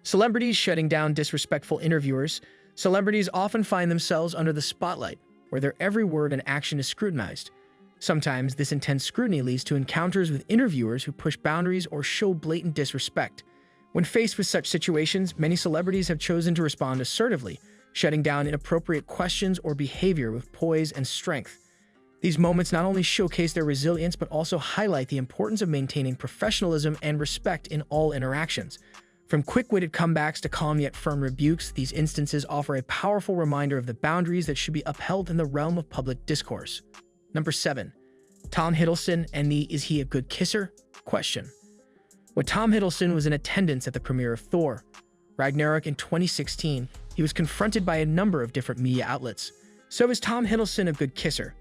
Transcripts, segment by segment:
Celebrities shutting down disrespectful interviewers. Celebrities often find themselves under the spotlight, where their every word and action is scrutinized. Sometimes this intense scrutiny leads to encounters with interviewers who push boundaries or show blatant disrespect. When faced with such situations, many celebrities have chosen to respond assertively, shutting down inappropriate questions or behavior with poise and strength. These moments not only showcase their resilience but also highlight the importance of maintaining professionalism and respect in all interactions. From quick-witted comebacks to calm yet firm rebukes, these instances offer a powerful reminder of the boundaries that should be upheld in the realm of public discourse. Number 7. Tom Hiddleston and the "Is he a good kisser?" question. When Tom Hiddleston was in attendance at the premiere of Thor, Ragnarok in 2016, he was confronted by a number of different media outlets. So is Tom Hiddleston a good kisser?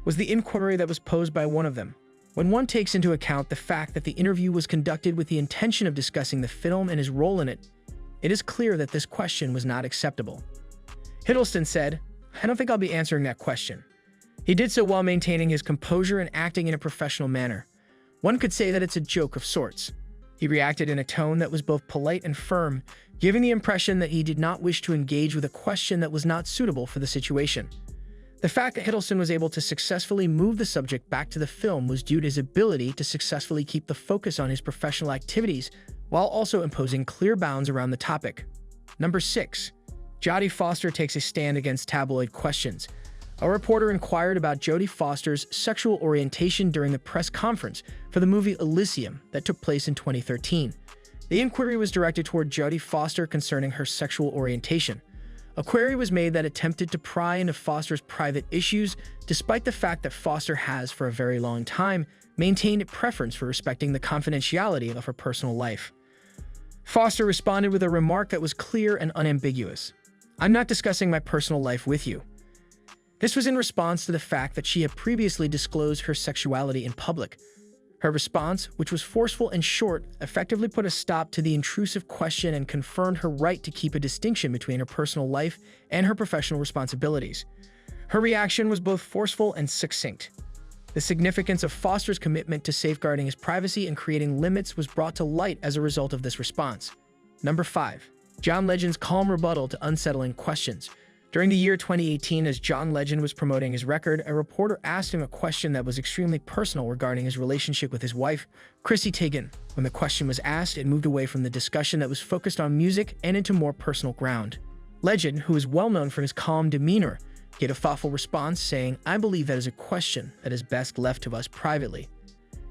Was the inquiry that was posed by one of them. When one takes into account the fact that the interview was conducted with the intention of discussing the film and his role in it, it is clear that this question was not acceptable. Hiddleston said, "I don't think I'll be answering that question." He did so while maintaining his composure and acting in a professional manner. One could say that it's a joke of sorts. He reacted in a tone that was both polite and firm, giving the impression that he did not wish to engage with a question that was not suitable for the situation. The fact that Hiddleston was able to successfully move the subject back to the film was due to his ability to successfully keep the focus on his professional activities while also imposing clear bounds around the topic. Number 6. Jodie Foster takes a stand against tabloid questions. A reporter inquired about Jodie Foster's sexual orientation during the press conference for the movie Elysium that took place in 2013. The inquiry was directed toward Jodie Foster concerning her sexual orientation. A query was made that attempted to pry into Foster's private issues, despite the fact that Foster has, for a very long time, maintained a preference for respecting the confidentiality of her personal life. Foster responded with a remark that was clear and unambiguous. "I'm not discussing my personal life with you." This was in response to the fact that she had previously disclosed her sexuality in public. Her response, which was forceful and short, effectively put a stop to the intrusive question and confirmed her right to keep a distinction between her personal life and her professional responsibilities. Her reaction was both forceful and succinct. The significance of Foster's commitment to safeguarding his privacy and creating limits was brought to light as a result of this response. Number 5. John Legend's calm rebuttal to unsettling questions. During the year 2018, as John Legend was promoting his record, a reporter asked him a question that was extremely personal regarding his relationship with his wife, Chrissy Teigen. When the question was asked, it moved away from the discussion that was focused on music and into more personal ground. Legend, who is well known for his calm demeanor, gave a thoughtful response saying, "I believe that is a question that is best left to us privately."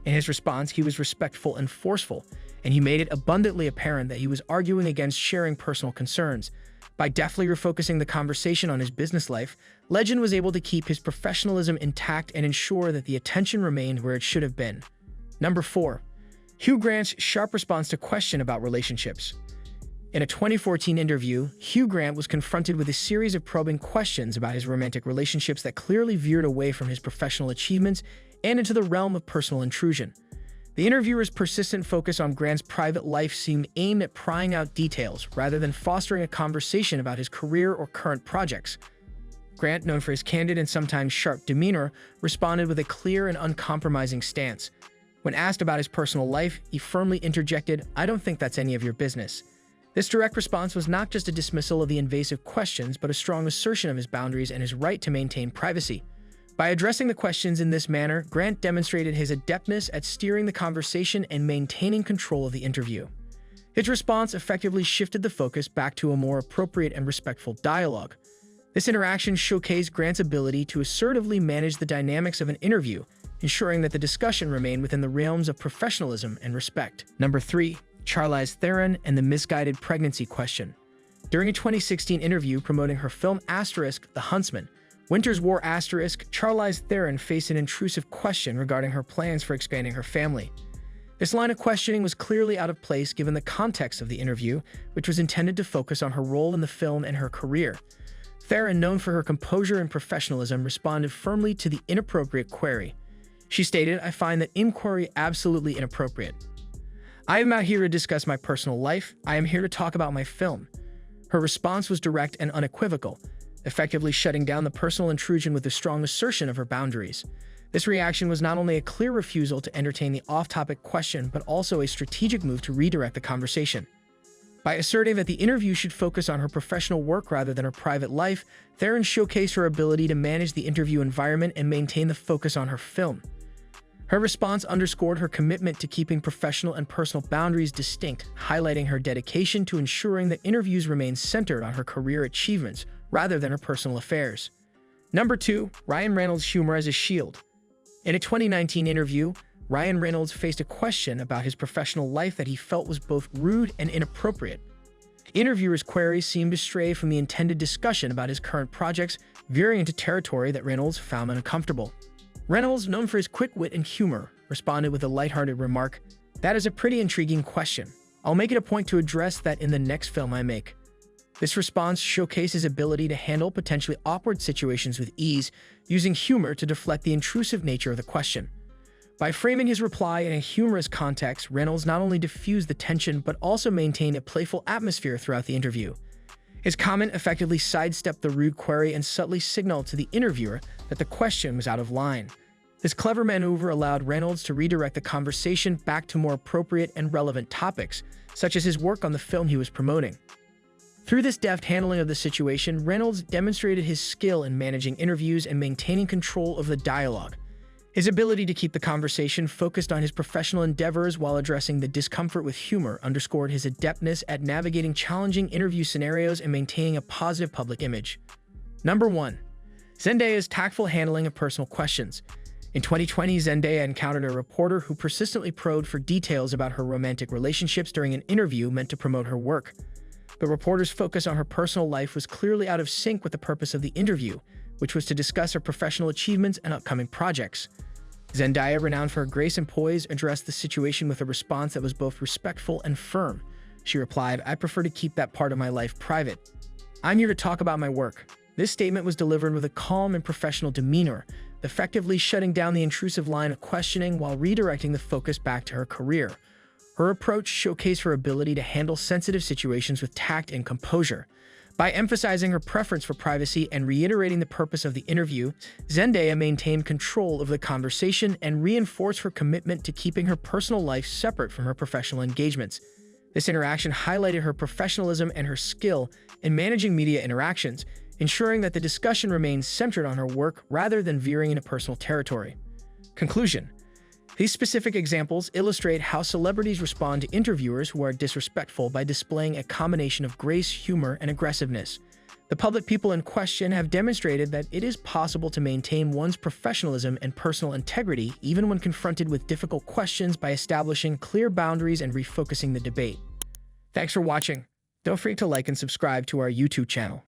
In his response, he was respectful and forceful, and he made it abundantly apparent that he was arguing against sharing personal concerns. By deftly refocusing the conversation on his business life, Legend was able to keep his professionalism intact and ensure that the attention remained where it should have been. Number 4. Hugh Grant's sharp response to question about relationships. In a 2014 interview, Hugh Grant was confronted with a series of probing questions about his romantic relationships that clearly veered away from his professional achievements and into the realm of personal intrusion. The interviewer's persistent focus on Grant's private life seemed aimed at prying out details rather than fostering a conversation about his career or current projects. Grant, known for his candid and sometimes sharp demeanor, responded with a clear and uncompromising stance. When asked about his personal life, he firmly interjected, "I don't think that's any of your business." This direct response was not just a dismissal of the invasive questions, but a strong assertion of his boundaries and his right to maintain privacy. By addressing the questions in this manner, Grant demonstrated his adeptness at steering the conversation and maintaining control of the interview. His response effectively shifted the focus back to a more appropriate and respectful dialogue. This interaction showcased Grant's ability to assertively manage the dynamics of an interview, ensuring that the discussion remained within the realms of professionalism and respect. Number 3. Charlize Theron and the misguided pregnancy question. During a 2016 interview promoting her film *The Huntsman, Winter's War*, Charlize Theron faced an intrusive question regarding her plans for expanding her family. This line of questioning was clearly out of place given the context of the interview, which was intended to focus on her role in the film and her career. Theron, known for her composure and professionalism, responded firmly to the inappropriate query. She stated, "I find that inquiry absolutely inappropriate. I am not here to discuss my personal life. I am here to talk about my film." Her response was direct and unequivocal, effectively shutting down the personal intrusion with a strong assertion of her boundaries. This reaction was not only a clear refusal to entertain the off-topic question, but also a strategic move to redirect the conversation. By asserting that the interview should focus on her professional work rather than her private life, Theron showcased her ability to manage the interview environment and maintain the focus on her film. Her response underscored her commitment to keeping professional and personal boundaries distinct, highlighting her dedication to ensuring that interviews remain centered on her career achievements rather than her personal affairs. Number 2. Ryan Reynolds' humor as a shield. In a 2019 interview, Ryan Reynolds faced a question about his professional life that he felt was both rude and inappropriate. Interviewers' queries seemed to stray from the intended discussion about his current projects, veering into territory that Reynolds found uncomfortable. Reynolds, known for his quick wit and humor, responded with a lighthearted remark, "That is a pretty intriguing question. I'll make it a point to address that in the next film I make." This response showcased his ability to handle potentially awkward situations with ease, using humor to deflect the intrusive nature of the question. By framing his reply in a humorous context, Reynolds not only diffused the tension but also maintained a playful atmosphere throughout the interview. His comment effectively sidestepped the rude query and subtly signaled to the interviewer that the question was out of line. This clever maneuver allowed Reynolds to redirect the conversation back to more appropriate and relevant topics, such as his work on the film he was promoting. Through this deft handling of the situation, Reynolds demonstrated his skill in managing interviews and maintaining control of the dialogue. His ability to keep the conversation focused on his professional endeavors while addressing the discomfort with humor underscored his adeptness at navigating challenging interview scenarios and maintaining a positive public image. Number 1. Zendaya's tactful handling of personal questions. In 2020, Zendaya encountered a reporter who persistently probed for details about her romantic relationships during an interview meant to promote her work. The reporter's focus on her personal life was clearly out of sync with the purpose of the interview, which was to discuss her professional achievements and upcoming projects. Zendaya, renowned for her grace and poise, addressed the situation with a response that was both respectful and firm. She replied, "I prefer to keep that part of my life private. I'm here to talk about my work." This statement was delivered with a calm and professional demeanor, effectively shutting down the intrusive line of questioning while redirecting the focus back to her career. Her approach showcased her ability to handle sensitive situations with tact and composure. By emphasizing her preference for privacy and reiterating the purpose of the interview, Zendaya maintained control of the conversation and reinforced her commitment to keeping her personal life separate from her professional engagements. This interaction highlighted her professionalism and her skill in managing media interactions, ensuring that the discussion remained centered on her work rather than veering into personal territory. Conclusion. These specific examples illustrate how celebrities respond to interviewers who are disrespectful by displaying a combination of grace, humor, and aggressiveness. The public people in question have demonstrated that it is possible to maintain one's professionalism and personal integrity even when confronted with difficult questions by establishing clear boundaries and refocusing the debate. Thanks for watching. Don't forget to like and subscribe to our YouTube channel.